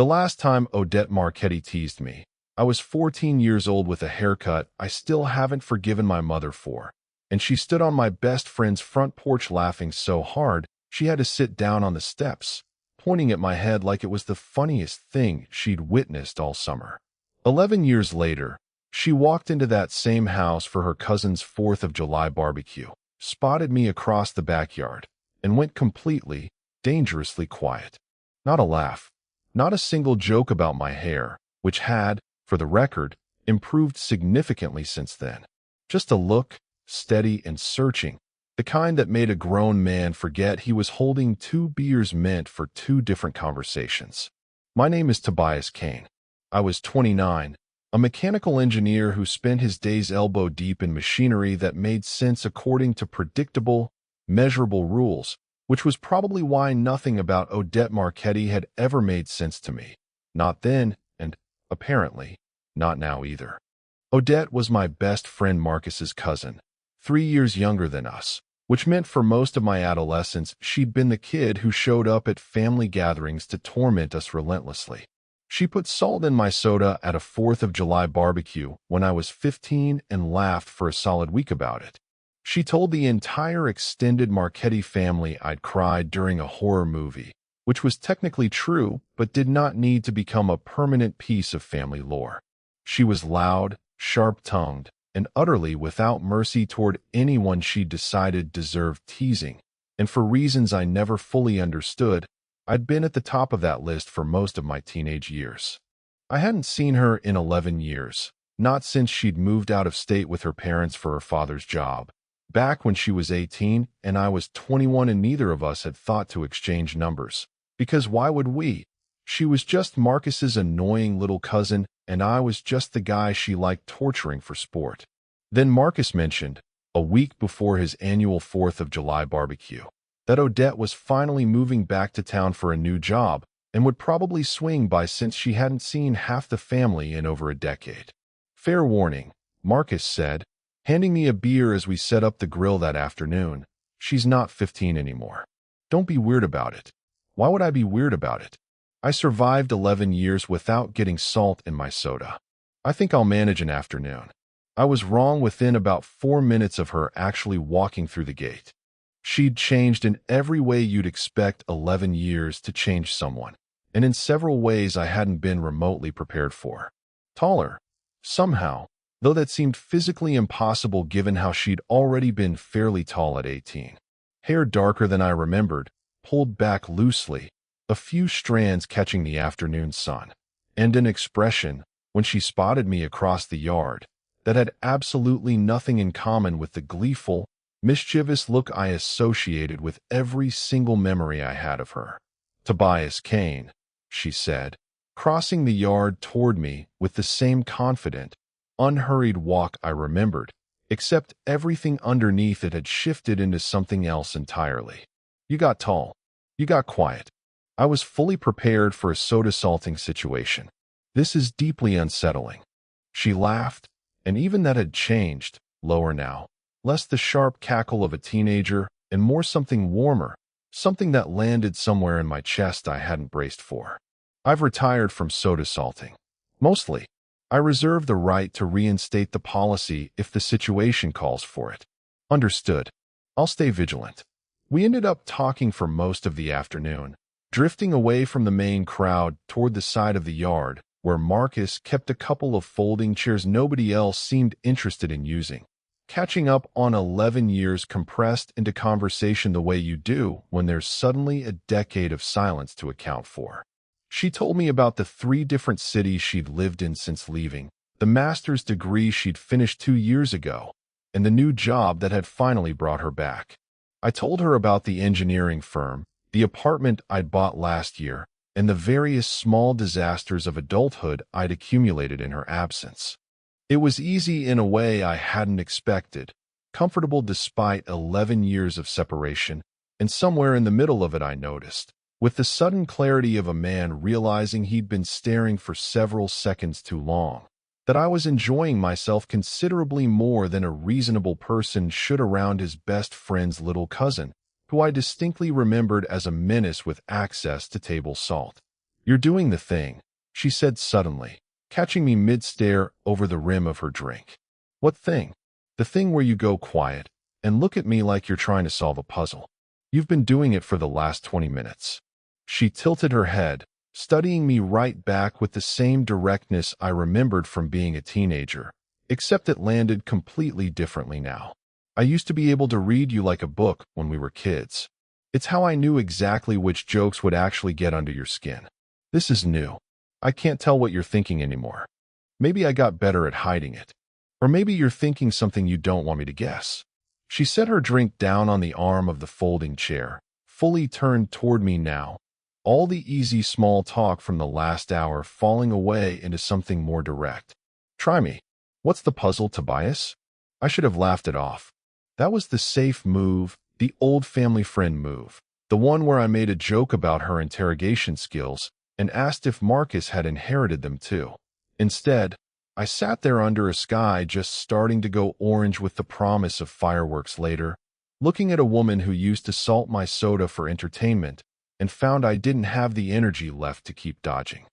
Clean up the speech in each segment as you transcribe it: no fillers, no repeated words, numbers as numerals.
The last time Odette Marchetti teased me, I was 14 years old with a haircut I still haven't forgiven my mother for, and she stood on my best friend's front porch laughing so hard she had to sit down on the steps, pointing at my head like it was the funniest thing she'd witnessed all summer. 11 years later, she walked into that same house for her cousin's 4th of July barbecue, spotted me across the backyard, and went completely, dangerously quiet. Not a laugh, not a single joke about my hair, which had, for the record, improved significantly since then. Just a look, steady and searching, the kind that made a grown man forget he was holding 2 beers meant for 2 different conversations. My name is Tobias Kane. I was 29, a mechanical engineer who spent his days elbow deep in machinery that made sense according to predictable, measurable rules, which was probably why nothing about Odette Marchetti had ever made sense to me. Not then, and, apparently, not now either. Odette was my best friend Marcus's cousin, 3 years younger than us, which meant for most of my adolescence she'd been the kid who showed up at family gatherings to torment us relentlessly. She put salt in my soda at a 4th of July barbecue when I was 15 and laughed for a solid week about it. She told the entire extended Marchetti family I'd cried during a horror movie, which was technically true but did not need to become a permanent piece of family lore. She was loud, sharp-tongued, and utterly without mercy toward anyone she decided deserved teasing, and for reasons I never fully understood, I'd been at the top of that list for most of my teenage years. I hadn't seen her in 11 years, not since she'd moved out of state with her parents for her father's job, back when she was 18 and I was 21 and neither of us had thought to exchange numbers. Because why would we? She was just Marcus's annoying little cousin, and I was just the guy she liked torturing for sport. Then Marcus mentioned, a week before his annual 4th of July barbecue, that Odette was finally moving back to town for a new job and would probably swing by since she hadn't seen half the family in over a decade. Fair warning, Marcus said, handing me a beer as we set up the grill that afternoon. She's not 15 anymore. Don't be weird about it. Why would I be weird about it? I survived 11 years without getting salt in my soda. I think I'll manage an afternoon. I was wrong within about 4 minutes of her actually walking through the gate. She'd changed in every way you'd expect 11 years to change someone, and in several ways I hadn't been remotely prepared for. Taller, somehow, though that seemed physically impossible given how she'd already been fairly tall at 18. Hair darker than I remembered, pulled back loosely, a few strands catching the afternoon sun, and an expression, when she spotted me across the yard, that had absolutely nothing in common with the gleeful, mischievous look I associated with every single memory I had of her. "Tobias Kane," she said, crossing the yard toward me with the same confident, unhurried walk I remembered, except everything underneath it had shifted into something else entirely. "You got tall. You got quiet." I was fully prepared for a soda salting situation. "This is deeply unsettling." She laughed, and even that had changed, lower now, less the sharp cackle of a teenager and more something warmer, something that landed somewhere in my chest I hadn't braced for. "I've retired from soda salting. Mostly. I reserve the right to reinstate the policy if the situation calls for it." "Understood. I'll stay vigilant." We ended up talking for most of the afternoon, drifting away from the main crowd toward the side of the yard, where Marcus kept a couple of folding chairs nobody else seemed interested in using, catching up on 11 years compressed into conversation the way you do when there's suddenly a decade of silence to account for. She told me about the 3 different cities she'd lived in since leaving, the master's degree she'd finished 2 years ago, and the new job that had finally brought her back. I told her about the engineering firm, the apartment I'd bought last year, and the various small disasters of adulthood I'd accumulated in her absence. It was easy in a way I hadn't expected, comfortable despite 11 years of separation, and somewhere in the middle of it I noticed, with the sudden clarity of a man realizing he'd been staring for several seconds too long, that I was enjoying myself considerably more than a reasonable person should around his best friend's little cousin, who I distinctly remembered as a menace with access to table salt. "You're doing the thing," she said suddenly, catching me mid-stare over the rim of her drink. "What thing?" "The thing where you go quiet and look at me like you're trying to solve a puzzle. You've been doing it for the last 20 minutes. She tilted her head, studying me right back with the same directness I remembered from being a teenager, except it landed completely differently now. "I used to be able to read you like a book when we were kids. It's how I knew exactly which jokes would actually get under your skin. This is new. I can't tell what you're thinking anymore. Maybe I got better at hiding it. Or maybe you're thinking something you don't want me to guess." She set her drink down on the arm of the folding chair, fully turned toward me now, all the easy small talk from the last hour falling away into something more direct. "Try me. What's the puzzle, Tobias?" I should have laughed it off. That was the safe move, the old family friend move, the one where I made a joke about her interrogation skills and asked if Marcus had inherited them too. Instead, I sat there under a sky just starting to go orange with the promise of fireworks later, looking at a woman who used to salt my soda for entertainment and found I didn't have the energy left to keep dodging.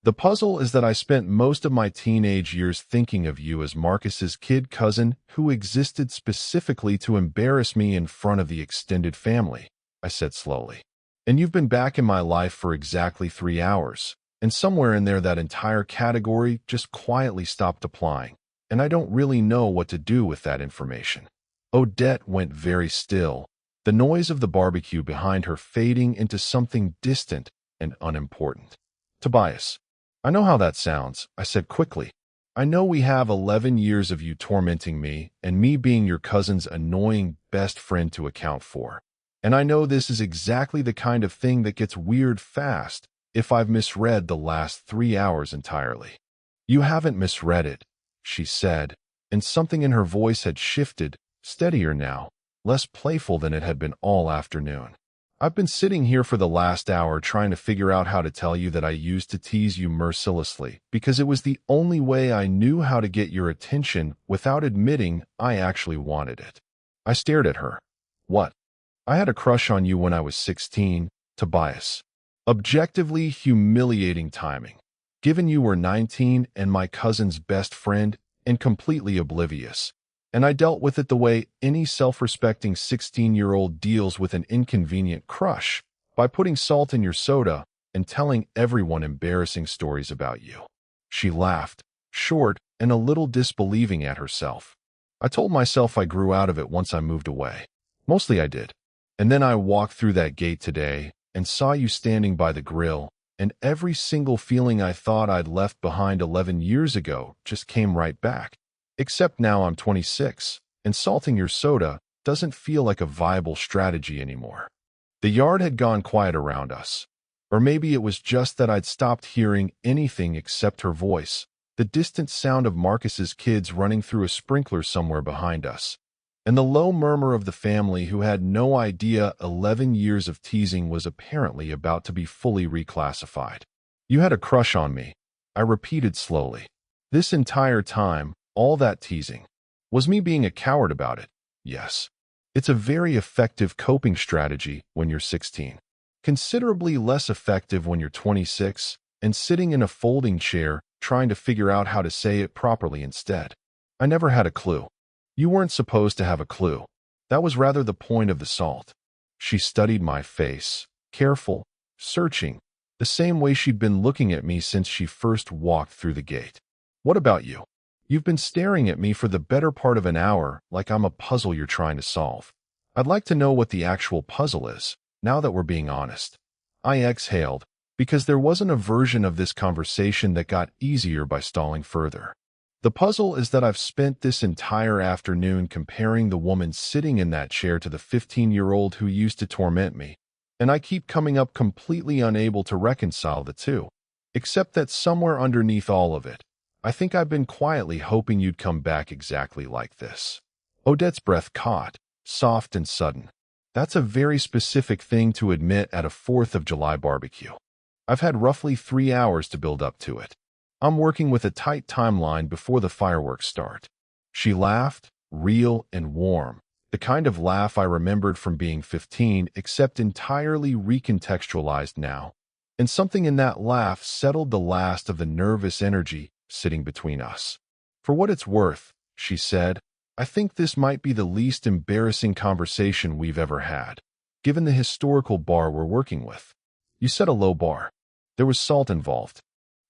The puzzle is that I spent most of my teenage years thinking of you as Marcus's kid cousin who existed specifically to embarrass me in front of the extended family, I said slowly. And you've been back in my life for exactly 3 hours. And somewhere in there that entire category just quietly stopped applying, and I don't really know what to do with that information. Odette went very still, the noise of the barbecue behind her fading into something distant and unimportant. "Tobias, I know how that sounds," I said quickly. "I know we have 11 years of you tormenting me and me being your cousin's annoying best friend to account for. And I know this is exactly the kind of thing that gets weird fast if I've misread the last 3 hours entirely." "You haven't misread it," she said, and something in her voice had shifted, steadier now, less playful than it had been all afternoon. "I've been sitting here for the last hour trying to figure out how to tell you that I used to tease you mercilessly because it was the only way I knew how to get your attention without admitting I actually wanted it." I stared at her. "What?" "I had a crush on you when I was 16, Tobias. Objectively humiliating timing, given you were 19 and my cousin's best friend and completely oblivious. And I dealt with it the way any self-respecting 16-year-old deals with an inconvenient crush, by putting salt in your soda and telling everyone embarrassing stories about you." She laughed, short and a little disbelieving at herself. "I told myself I grew out of it once I moved away. Mostly I did. And then I walked through that gate today and saw you standing by the grill, and every single feeling I thought I'd left behind 11 years ago just came right back. Except now I'm 26, and salting your soda doesn't feel like a viable strategy anymore." The yard had gone quiet around us. Or maybe it was just that I'd stopped hearing anything except her voice, the distant sound of Marcus's kids running through a sprinkler somewhere behind us, and the low murmur of the family who had no idea 11 years of teasing was apparently about to be fully reclassified. "You had a crush on me," I repeated slowly. "This entire time, all that teasing. Was me being a coward about it? Yes. It's a very effective coping strategy when you're 16. Considerably less effective when you're 26 and sitting in a folding chair trying to figure out how to say it properly instead. I never had a clue. You weren't supposed to have a clue. That was rather the point of the salt." She studied my face, careful, searching, the same way she'd been looking at me since she first walked through the gate. "What about you? You've been staring at me for the better part of an hour like I'm a puzzle you're trying to solve. I'd like to know what the actual puzzle is, now that we're being honest." I exhaled, because there wasn't a version of this conversation that got easier by stalling further. "The puzzle is that I've spent this entire afternoon comparing the woman sitting in that chair to the 15-year-old who used to torment me, and I keep coming up completely unable to reconcile the two. Except that somewhere underneath all of it, I think I've been quietly hoping you'd come back exactly like this." Odette's breath caught, soft and sudden. "That's a very specific thing to admit at a 4th of July barbecue. I've had roughly 3 hours to build up to it. I'm working with a tight timeline before the fireworks start." She laughed, real and warm, the kind of laugh I remembered from being 15, except entirely recontextualized now. And something in that laugh settled the last of the nervous energy sitting between us. "For what it's worth," she said, "I think this might be the least embarrassing conversation we've ever had, given the historical bar we're working with." You set a low bar. There was salt involved.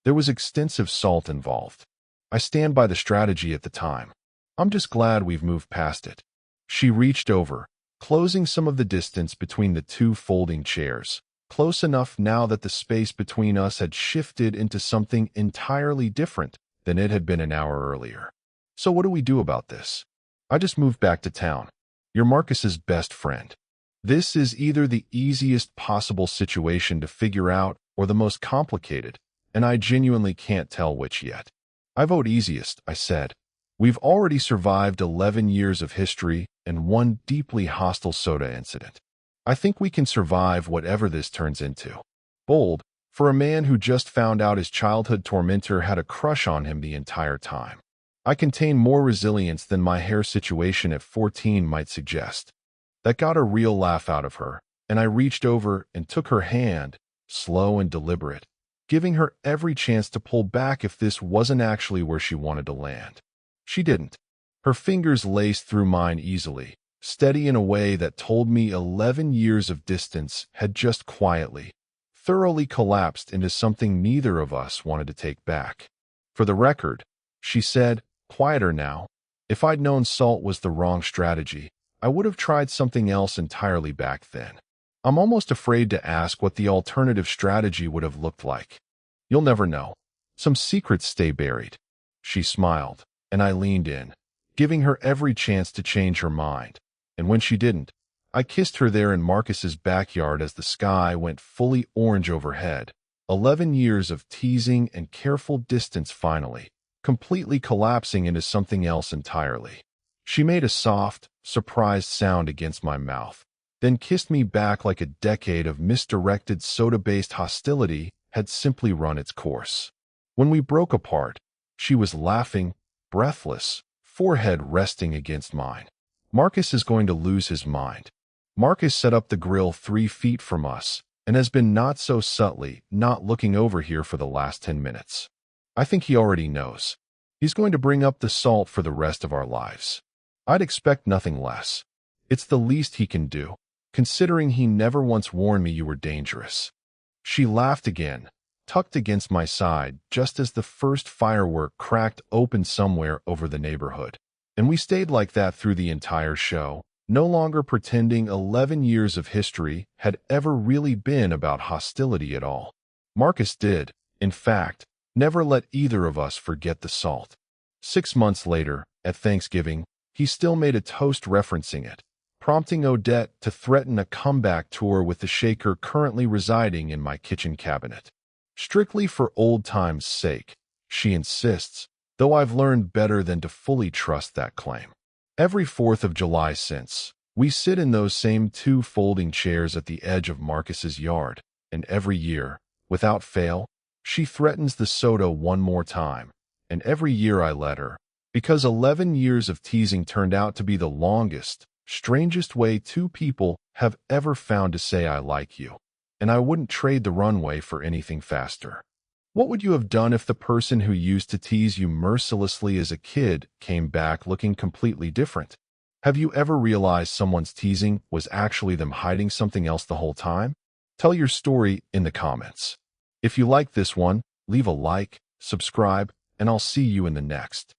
There was extensive salt involved. I stand by the strategy at the time. I'm just glad we've moved past it. She reached over, closing some of the distance between the two folding chairs, close enough now that the space between us had shifted into something entirely different than it had been an hour earlier. "So what do we do about this?" "I just moved back to town. You're Marcus's best friend. This is either the easiest possible situation to figure out or the most complicated, and I genuinely can't tell which yet." "I vote easiest," I said. "We've already survived 11 years of history and one deeply hostile soda incident. I think we can survive whatever this turns into." Bold, for a man who just found out his childhood tormentor had a crush on him the entire time. I contain more resilience than my hair situation at 14 might suggest. That got a real laugh out of her, and I reached over and took her hand, slow and deliberate, giving her every chance to pull back if this wasn't actually where she wanted to land. She didn't. Her fingers laced through mine easily, steady in a way that told me 11 years of distance had just quietly, thoroughly collapsed into something neither of us wanted to take back. "For the record," she said, quieter now, "if I'd known salt was the wrong strategy, I would have tried something else entirely back then. I'm almost afraid to ask what the alternative strategy would have looked like. You'll never know. Some secrets stay buried." She smiled, and I leaned in, giving her every chance to change her mind. And when she didn't, I kissed her there in Marcus's backyard as the sky went fully orange overhead. 11 years of teasing and careful distance finally, completely collapsing into something else entirely. She made a soft, surprised sound against my mouth, then kissed me back like a decade of misdirected soda-based hostility had simply run its course. When we broke apart, she was laughing, breathless, forehead resting against mine. "Marcus is going to lose his mind." Marcus set up the grill 3 feet from us and has been not so subtly not looking over here for the last 10 minutes. I think he already knows. He's going to bring up the salt for the rest of our lives. I'd expect nothing less. It's the least he can do, considering he never once warned me you were dangerous. She laughed again, tucked against my side just as the first firework cracked open somewhere over the neighborhood. And we stayed like that through the entire show, no longer pretending 11 years of history had ever really been about hostility at all. Marcus did, in fact, never let either of us forget the salt. 6 months later, at Thanksgiving, he still made a toast referencing it, prompting Odette to threaten a comeback tour with the shaker currently residing in my kitchen cabinet. Strictly for old times' sake, she insists, though I've learned better than to fully trust that claim. Every 4th of July since, we sit in those same 2 folding chairs at the edge of Marcus's yard, and every year, without fail, she threatens the soda one more time, and every year I let her, because 11 years of teasing turned out to be the longest, strangest way 2 people have ever found to say I like you, and I wouldn't trade the runway for anything faster. What would you have done if the person who used to tease you mercilessly as a kid came back looking completely different? Have you ever realized someone's teasing was actually them hiding something else the whole time? Tell your story in the comments. If you like this one, leave a like, subscribe, and I'll see you in the next.